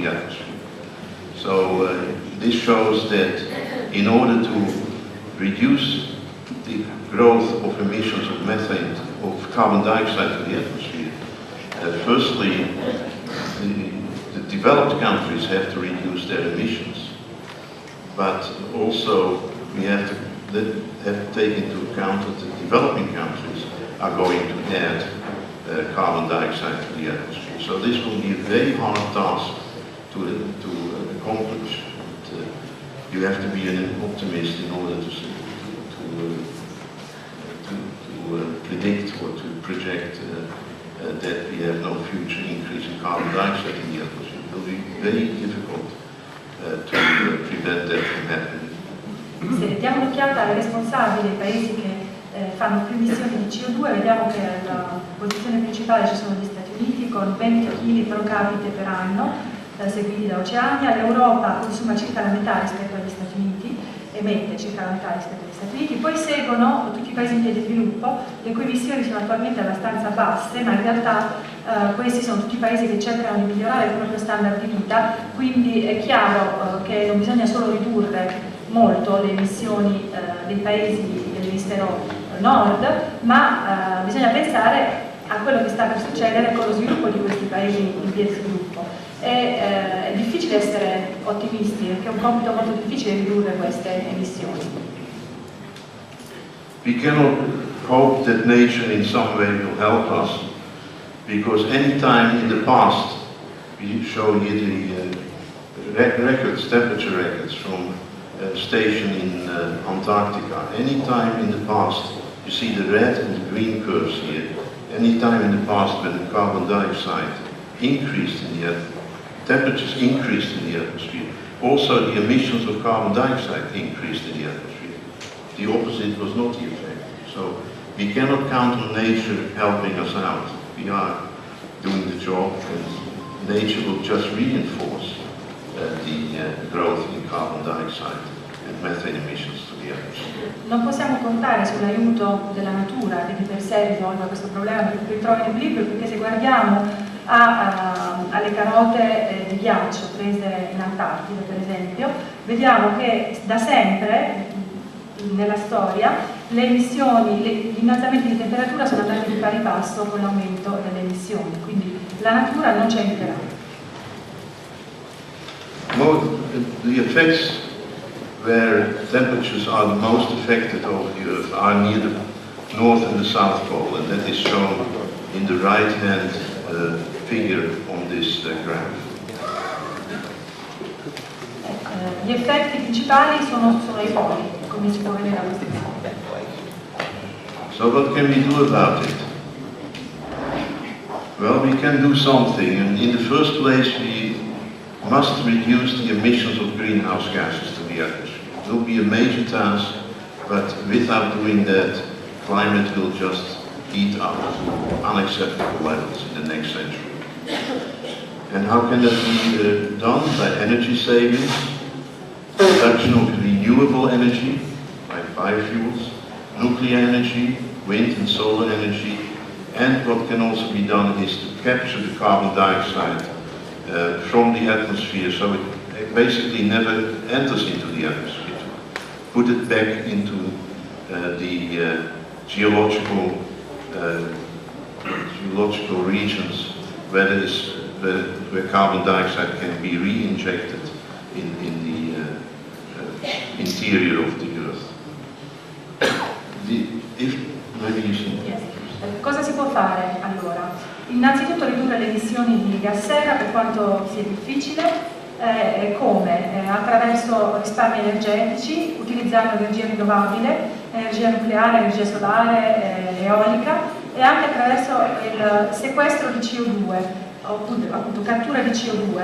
the atmosphere. So this shows that in order to reduce the growth of emissions of methane, of carbon dioxide to the atmosphere, firstly, the developed countries have to reduce their emissions, but also we have to take into account that the developing countries are going to add carbon dioxide to the atmosphere. So this will be a very hard task to accomplish. And, you have to be an optimist in order to predict or to project that we have no future increase in carbon dioxide in the atmosphere. It will be very difficult to prevent that from happening. Se diamo un'occhiata ai responsabili, ai paesi che fanno più emissioni di CO2, vediamo che alla posizione principale ci sono gli Stati Uniti con 20 kg pro capite per anno, seguiti da Oceania. L'Europa consuma circa la metà rispetto agli Stati Uniti, emette circa la metà rispetto agli Stati Uniti, poi seguono tutti i paesi in via di sviluppo, le cui emissioni sono attualmente abbastanza basse, ma in realtà questi sono tutti i paesi che cercano di migliorare il proprio standard di vita, quindi è chiaro che non bisogna solo ridurre molto le emissioni dei paesi dell'emisfero nord, ma bisogna pensare a quello che sta per succedere con lo sviluppo di questi paesi in via di sviluppo. È difficile essere ottimisti perché è un compito molto difficile ridurre queste emissioni. We cannot hope that nature in some way will help us, because any time in the past, we show here the records, temperature records from a station in Antarctica. Any time in the past, you see the red and the green curves here. Any time in the past when the carbon dioxide increased in the atmosphere, temperatures increased in the atmosphere, also the emissions of carbon dioxide increased in the atmosphere. The opposite was not the effect. So we cannot count on nature helping us out. We are doing the job, and nature will just reinforce the growth in carbon dioxide and methane emissions to the atmosphere. Non possiamo contare sull'aiuto della natura che di per sé risolva questo problema che ritrova in equilibrio, perché se guardiamo alle carote di ghiaccio prese in Antartide, per esempio, vediamo che da sempre nella storia le emissioni, gli innalzamenti di temperatura sono andati di pari passo con l'aumento delle emissioni, quindi la natura non ci aiuterà. The effects where temperatures are the most affected over the Earth are near the North and the South Pole, and that is shown in the right-hand figure on this graph. Gli effetti principali sono ai poli, come si può vedere da questa foto. So what can we do about it? Well, we can do something, and in the first place we must reduce the emissions of greenhouse gases to the atmosphere. It will be a major task, but without doing that, climate will just heat up to unacceptable levels in the next century. And how can that be done? By energy savings, production of renewable energy, like biofuels, nuclear energy, wind and solar energy, and what can also be done is to capture the carbon dioxide from the atmosphere, so it basically never enters into the atmosphere, to put it back into the geological regions where carbon dioxide can be re-injected in the interior of the Earth. Cosa si può fare allora? Innanzitutto ridurre le emissioni di gas serra, per quanto sia difficile. Come? Attraverso risparmi energetici, utilizzando energia rinnovabile, energia nucleare, energia solare, eolica, e anche attraverso il sequestro di CO2, appunto cattura di CO2,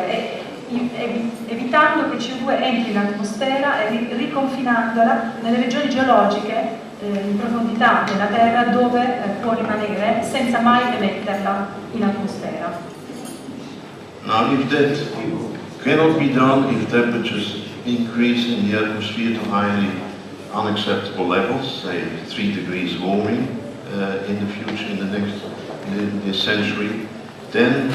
evitando che il CO2 entri in atmosfera e riconfinandola nelle regioni geologiche in profondità della Terra, dove può rimanere senza mai emetterla in atmosfera. Now, if that cannot be done, if temperatures increase in the atmosphere to highly unacceptable levels, say 3 degrees warming in the future, in this century, then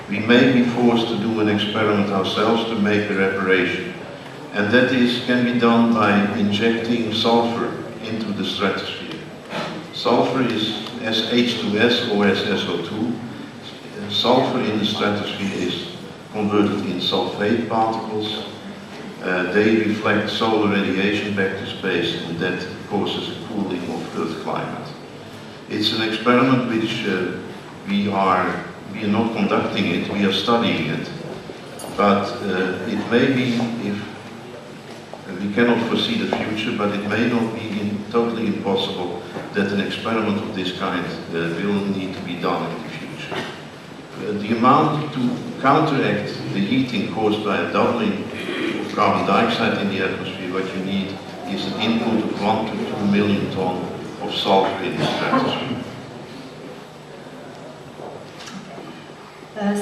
we may be forced to do an experiment ourselves to make a reparation. And that can be done by injecting sulfur into the stratosphere. Sulfur is H2S or SO2. Sulfur in the stratosphere is converted in sulfate particles. They reflect solar radiation back to space, and that causes a cooling of Earth climate. It's an experiment which we are not conducting it, we are studying it. But it may be, we cannot foresee the future, but it may not be totally impossible that an experiment of this kind will need to be done in the future. The amount to counteract the heating caused by a doubling of carbon dioxide in the atmosphere, what you need is an input of 1 to 2 million tons of sulfur in the stratosphere.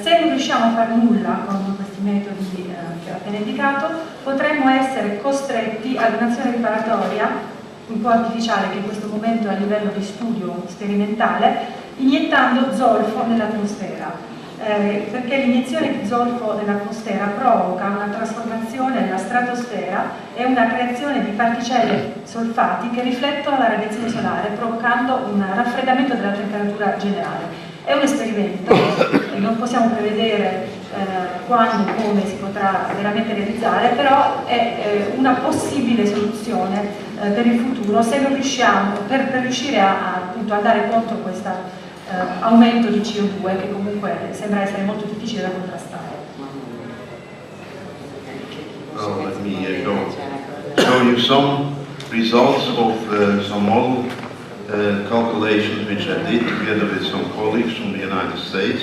Se non riusciamo a fare nulla con questi metodi che ho appena indicato, potremmo essere costretti ad un'azione riparatoria un po' artificiale, che in questo momento è a livello di studio sperimentale, iniettando zolfo nell'atmosfera. Perché l'iniezione di zolfo nell'atmosfera provoca una trasformazione della stratosfera e una creazione di particelle solfati che riflettono la radiazione solare, provocando un raffreddamento della temperatura generale. È un esperimento, non possiamo prevedere quando e come si potrà veramente realizzare, però è una possibile soluzione per il futuro se non riusciamo, per riuscire appunto a andare contro questo aumento di CO2 che comunque sembra essere molto difficile da contrastare. Well, let me show you some results of some model calculations which I did together with some colleagues from the United States.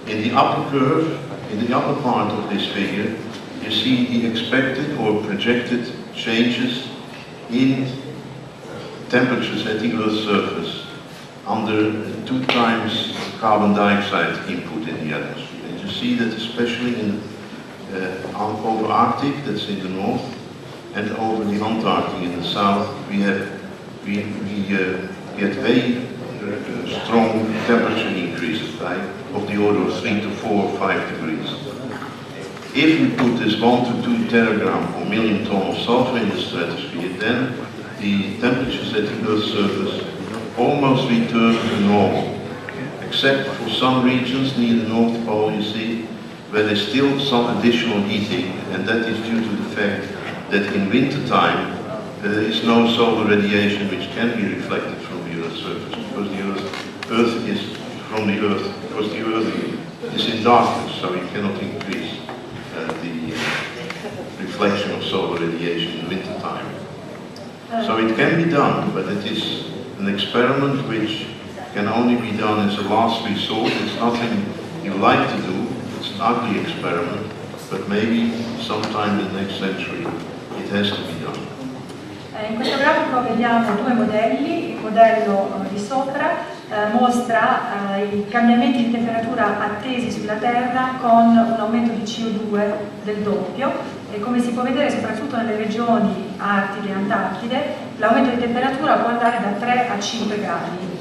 In the upper curve, in the upper part of this figure, you see the expected or projected changes in temperatures at the Earth's surface under 2 times carbon dioxide input in the atmosphere. And you see that especially in over Arctic, that's in the north, and over the Antarctic in the south, we get very strong temperature increases of the order of 3 to 4 or 5 degrees. If we put this 1 to 2 teragram per million ton of sulfur in the stratosphere, then the temperatures at the Earth's surface almost return to normal, except for some regions near the North Pole, you see, where there's still some additional heating, and that is due to the fact that in winter time there is no solar radiation which can be reflected from the Earth's surface, because the Earth is from the Earth, because the Earth is in darkness, so you cannot increase the reflection of solar radiation in winter time. So it can be done, but it is an experiment which can only be done as a last resort. It's nothing you like to do. It's an ugly experiment, but maybe sometime in the next century it has to be done. In questo grafico vediamo 2 modelli. Il modello di sopra mostra i cambiamenti di temperatura attesi sulla Terra con un aumento di CO2 del doppio, e come si può vedere soprattutto nelle regioni artiche e antartide l'aumento di temperatura può andare da 3 a 5 gradi.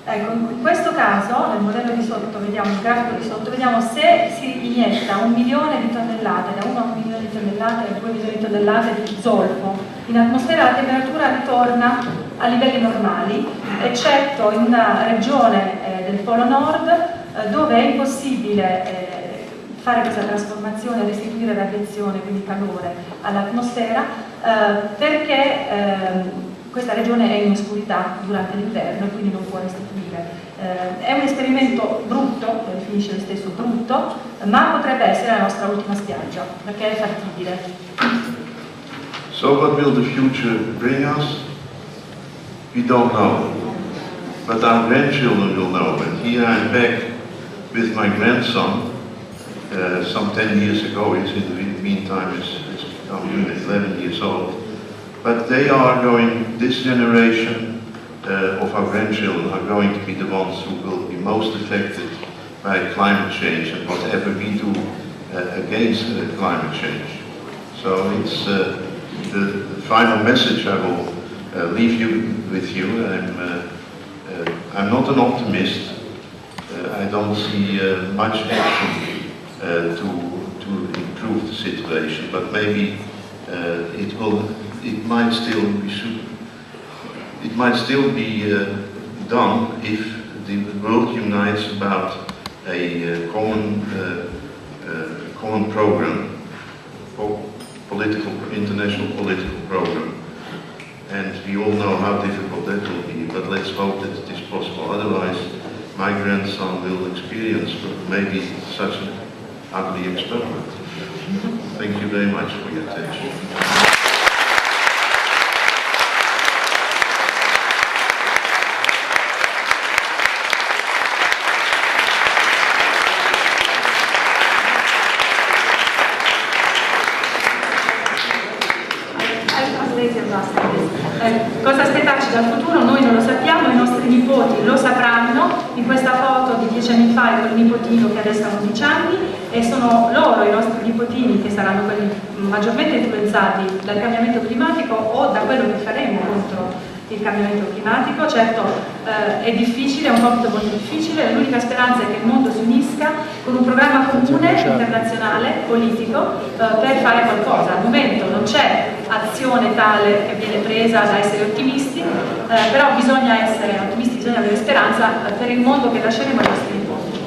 Ecco, in questo caso, nel modello di sotto, vediamo il grafico di sotto, vediamo se si inietta 1 milione di tonnellate, da 1 a 1 milione di tonnellate a 2 milioni di tonnellate di zolfo in atmosfera, la temperatura ritorna a livelli normali, eccetto in una regione del Polo Nord dove è impossibile fare questa trasformazione, restituire radiazione, quindi calore all'atmosfera, perché questa regione è in oscurità durante l'inverno e quindi non può restituire. È un esperimento brutto, lo definisce lui stesso brutto, ma potrebbe essere la nostra ultima spiaggia, perché è fattibile. So what will the future bring us? We don't know, but our grandchildren will know. And here I'm back with my grandson, some 10 years ago. He's in the meantime has become 11 years old. But they are going, this generation of our grandchildren are going to be the ones who will be most affected by climate change and whatever we do against climate change. So it's the final message I will leave you with you. I'm not an optimist. I don't see much action to improve the situation. But maybe it might still be done if the world unites about a common program, international political program. And we all know how difficult that will be, but let's hope that it is possible. Otherwise, my grandson will experience maybe such an ugly experiment. Thank you very much for your attention. Cosa aspettarci dal futuro noi non lo sappiamo, i nostri nipoti lo sapranno. In questa foto di 10 anni fa è quel nipotino che adesso ha 11 anni e sono loro, i nostri nipotini, che saranno quelli maggiormente influenzati dal cambiamento climatico o da quello che faremo contro il cambiamento climatico. Certo è difficile, è un compito molto difficile, l'unica speranza è che il mondo si unisca con un programma comune, internazionale, politico, per fare qualcosa. Al momento non c'è azione tale che viene presa da essere ottimisti, però bisogna essere ottimisti, bisogna avere speranza per il mondo che lasceremo ai nostri nipoti.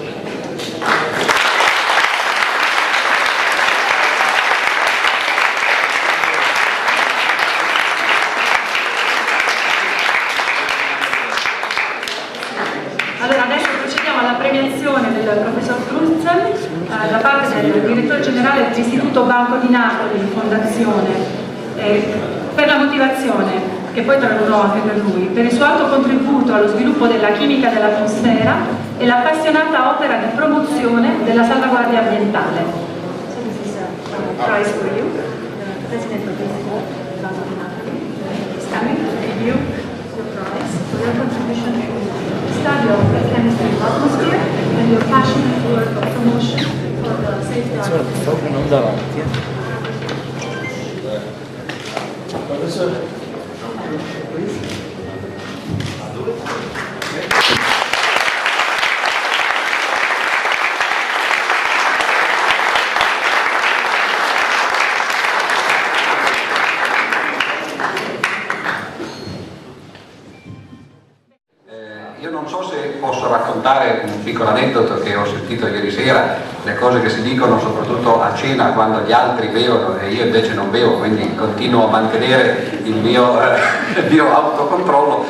Allora adesso procediamo alla premiazione del professor Crutzen da parte del direttore generale dell'Istituto Banco di Napoli, Fondazione, per la motivazione che poi tradurrò anche per lui, per il suo alto contributo allo sviluppo della chimica dell'atmosfera e l'appassionata opera di promozione della salvaguardia ambientale. So this is a prize for you. The President of the Banco di Napoli is coming to give you the prize for your contribution to the study of the chemistry of atmosphere and your passionate work of promotion for the safety of the atmosphere. Io non so se posso raccontare un piccolo aneddoto che ho sentito ieri sera, le cose che si dicono soprattutto a cena quando gli altri bevono e io invece non bevo, quindi continuo a mantenere il mio autocontrollo,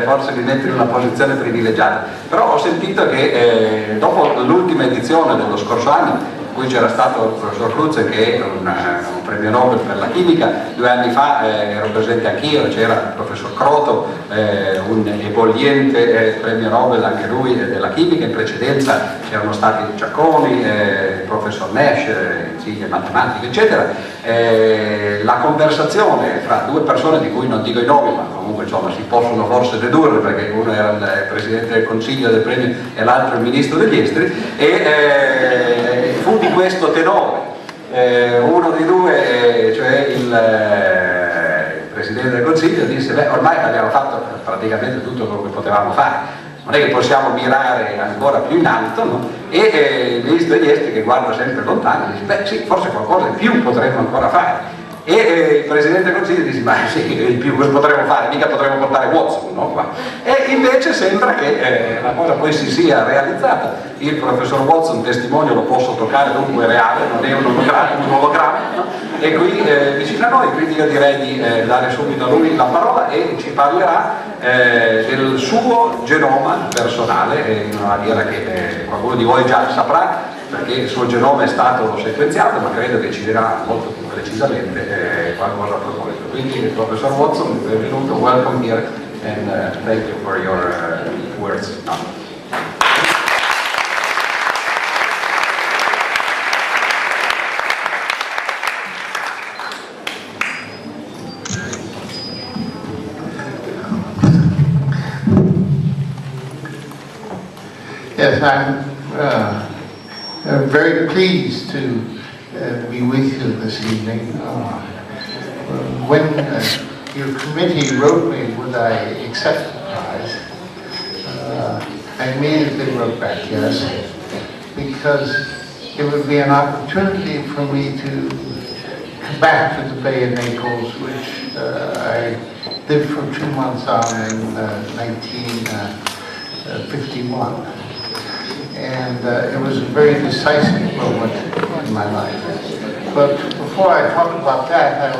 forse mi mette in una posizione privilegiata. Però ho sentito che dopo l'ultima edizione dello scorso anno, in cui c'era stato il professor Crutzen, che è un premio Nobel per la chimica, 2 anni fa ero presente anch'io, c'era il professor Croto, un ebolliente premio Nobel anche lui della chimica, in precedenza c'erano stati Giacconi, il professor Nash, in matematica, eccetera. La conversazione fra 2 persone di cui non dico i nomi, ma comunque insomma si possono forse dedurre, perché uno era il presidente del consiglio del premio e l'altro il ministro degli esteri, e fu di questo tenore. Uno dei due, cioè il presidente del consiglio, disse: beh, ormai abbiamo fatto praticamente tutto quello che potevamo fare, non è che possiamo mirare ancora più in alto, no? E il ministro degli esteri, che guarda sempre lontano, dice: beh sì, forse qualcosa in più potremmo ancora fare. E il presidente del consiglio dice: ma sì, il più che potremmo fare, mica potremmo portare Watson, no? Qua. E invece sembra che la cosa poi si sia realizzata. Il professor Watson, testimonio, lo posso toccare, dunque è reale, non è un ologramma, no? E qui vicino a noi, quindi io direi di dare subito a lui la parola e ci parlerà del suo genoma personale, una maniera che qualcuno di voi già saprà, perché il suo genoma è stato sequenziato, ma credo che ci dirà molto più precisamente qualcosa a proposito. Quindi il professor Watson, benvenuto, welcome here, and thank you for your words. No. Yes, I'm very pleased to be with you this evening. When your committee wrote me, would I accept the prize, I immediately wrote back yes, because it would be an opportunity for me to come back to the Bay of Naples, which I lived for 2 months on in 1951. And it was a very decisive moment in my life. But before I talk about that, I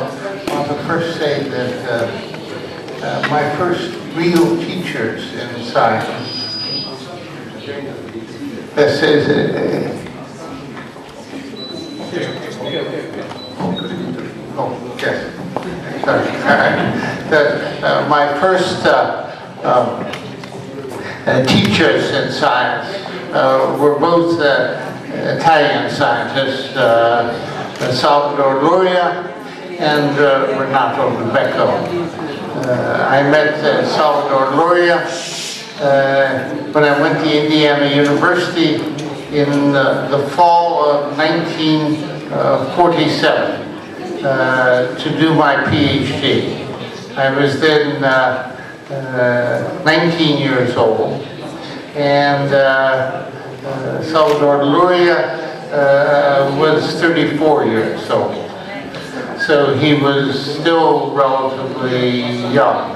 want to first say that my first real teachers in science, that says, my first teachers in science were both Italian scientists, Salvador Luria and Renato Becco. I met Salvador Luria when I went to Indiana University in the fall of 1947 to do my PhD. I was then 19 years old, and Salvador Luria was 34 years old. So he was still relatively young.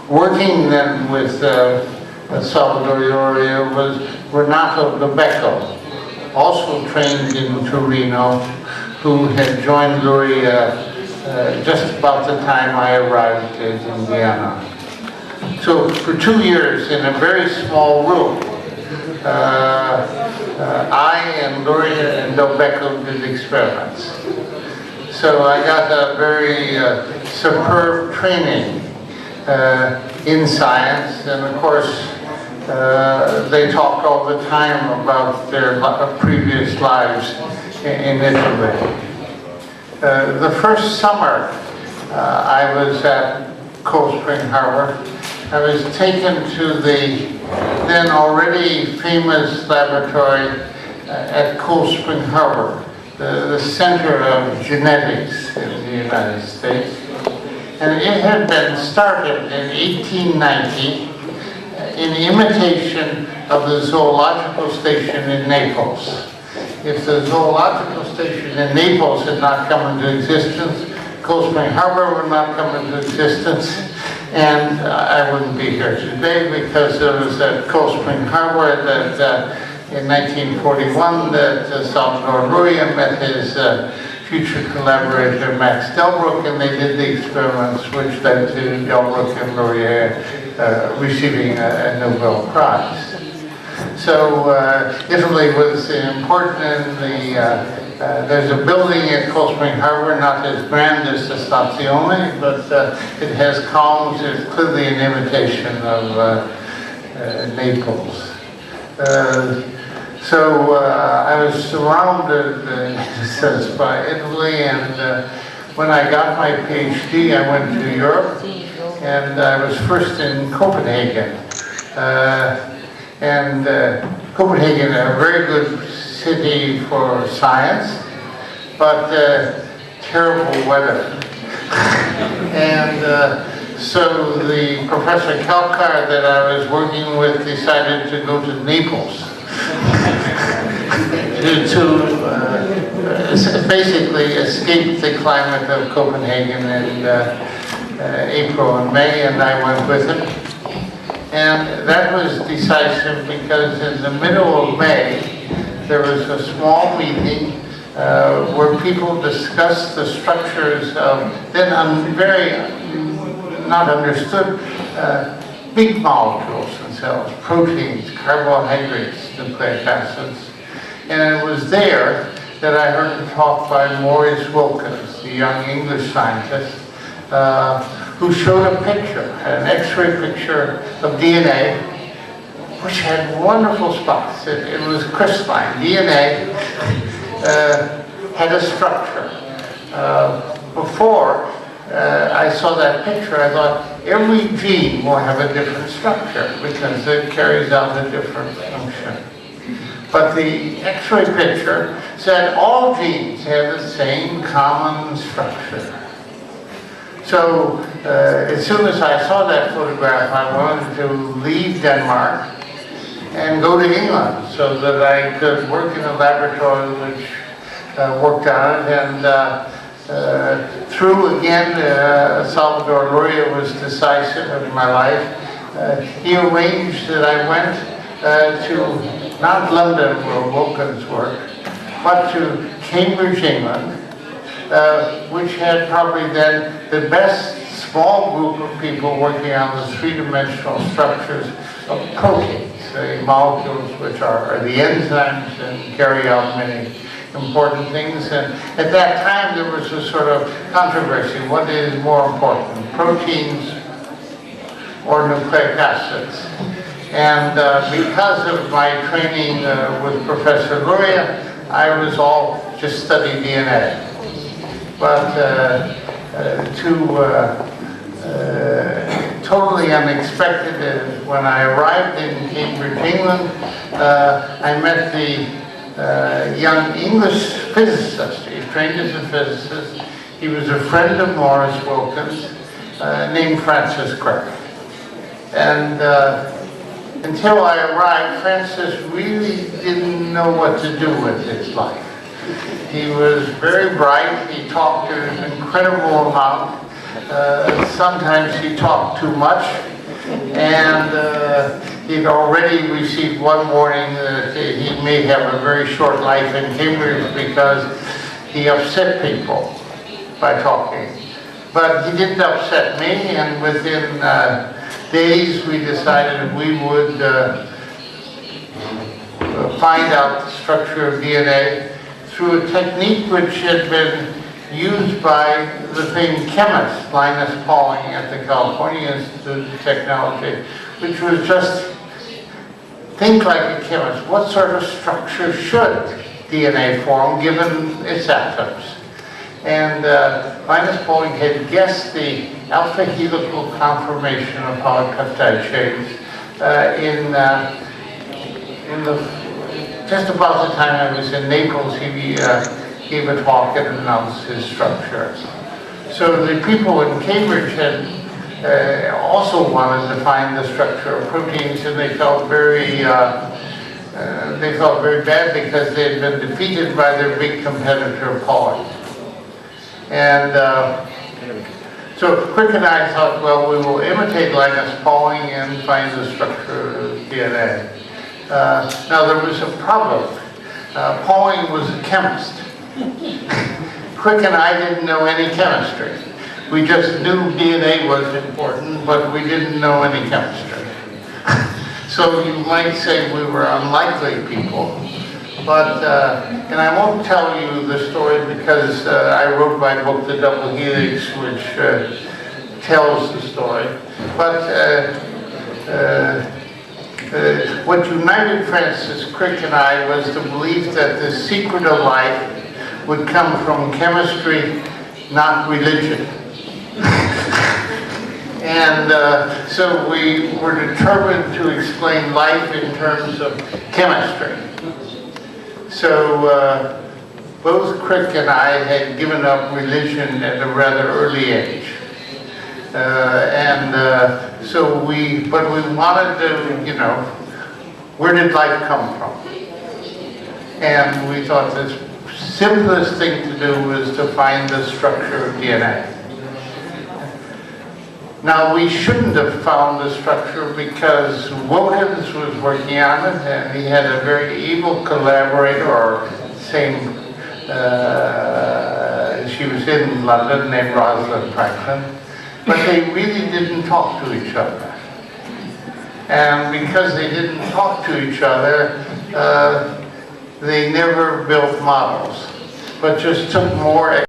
Working then with Salvador Luria was Renato Becco, also trained in Torino, who had joined Luria just about the time I arrived in Indiana. So for 2 years in a very small room, I and Luria and Del Becco did experiments. So I got a very superb training in science, and of course they talked all the time about their previous lives in Italy. The first summer I was at Cold Spring Harbor, I was taken to the then already famous laboratory at Cold Spring Harbor, the center of genetics in the United States. And it had been started in 1890 in imitation of the zoological station in Naples. If the zoological station in Naples had not come into existence, Cold Spring Harbor would not come into existence, and I wouldn't be here today, because it was at Cold Spring Harbor that in 1941 that Salvador Luria met his future collaborator Max Delbruck, and they did the experiments which led to Delbruck and Luria receiving a Nobel Prize. So Italy was important in the, there's a building at Cold Spring Harbor, not as grand as the Stazione, but it has columns. It's clearly an imitation of Naples. So I was surrounded, in a sense, by Italy, and when I got my PhD, I went to Europe, and I was first in Copenhagen. Copenhagen, a very good city for science, but terrible weather. And so the Professor Kalkar that I was working with decided to go to Naples to basically escape the climate of Copenhagen in April and May, and I went with him. And that was decisive because in the middle of May, there was a small meeting where people discussed the structures of then very not understood big molecules in cells, proteins, carbohydrates, nucleic acids. And it was there that I heard a talk by Maurice Wilkins, the young English scientist, who showed a picture, an X-ray picture of DNA, which had wonderful spots. It was crystalline. DNA had a structure. Before I saw that picture, I thought every gene will have a different structure because it carries out a different function. But the X-ray picture said all genes have the same common structure. So as soon as I saw that photograph, I wanted to leave Denmark and go to England so that I could work in a laboratory which worked on it. And through again, Salvador Luria was decisive in my life. He arranged that I went to not London where Wilkins worked, but to Cambridge, England, which had probably then the best small group of people working on the three-dimensional structures of proteins, the molecules which are the enzymes and carry out many important things. And at that time there was a sort of controversy. What is more important, proteins or nucleic acids? And because of my training with Professor Luria, I was all just study DNA. But totally unexpected, when I arrived in Cambridge, England, I met the young English physicist. He trained as a physicist. He was a friend of Morris Wilkins, named Francis Crick. And until I arrived, Francis really didn't know what to do with his life. He was very bright. He talked an incredible amount. Sometimes he talked too much. And he'd already received one warning that he may have a very short life in Cambridge because he upset people by talking. But he didn't upset me, and within days we decided we would find out the structure of DNA through a technique which had been used by the famed chemist Linus Pauling at the California Institute of Technology, which was just think like a chemist. What sort of structure should DNA form given its atoms? And Linus Pauling had guessed the alpha helical conformation of polypeptide chains just about the time I was in Naples. He gave a talk and announced his structure. So the people in Cambridge had also wanted to find the structure of proteins, and they felt very bad because they had been defeated by their big competitor, Pauling. And so Crick and I thought, well, we will imitate Linus Pauling and find the structure of DNA. Now there was a problem. Pauling was a chemist. Crick and I didn't know any chemistry. We just knew DNA was important, but we didn't know any chemistry. So you might say we were unlikely people. But, and I won't tell you the story because I wrote my book, The Double Helix, which tells the story. But what united Francis Crick and I was the belief that the secret of life would come from chemistry, not religion. And so we were determined to explain life in terms of chemistry. So both Crick and I had given up religion at a rather early age. But we wanted to, where did life come from? And we thought the simplest thing to do was to find the structure of DNA. Now, we shouldn't have found the structure because Wilkins was working on it, and he had a very evil collaborator, or she was in London, named Rosalind Franklin, but they really didn't talk to each other. And because they didn't talk to each other, they never built models, but just took more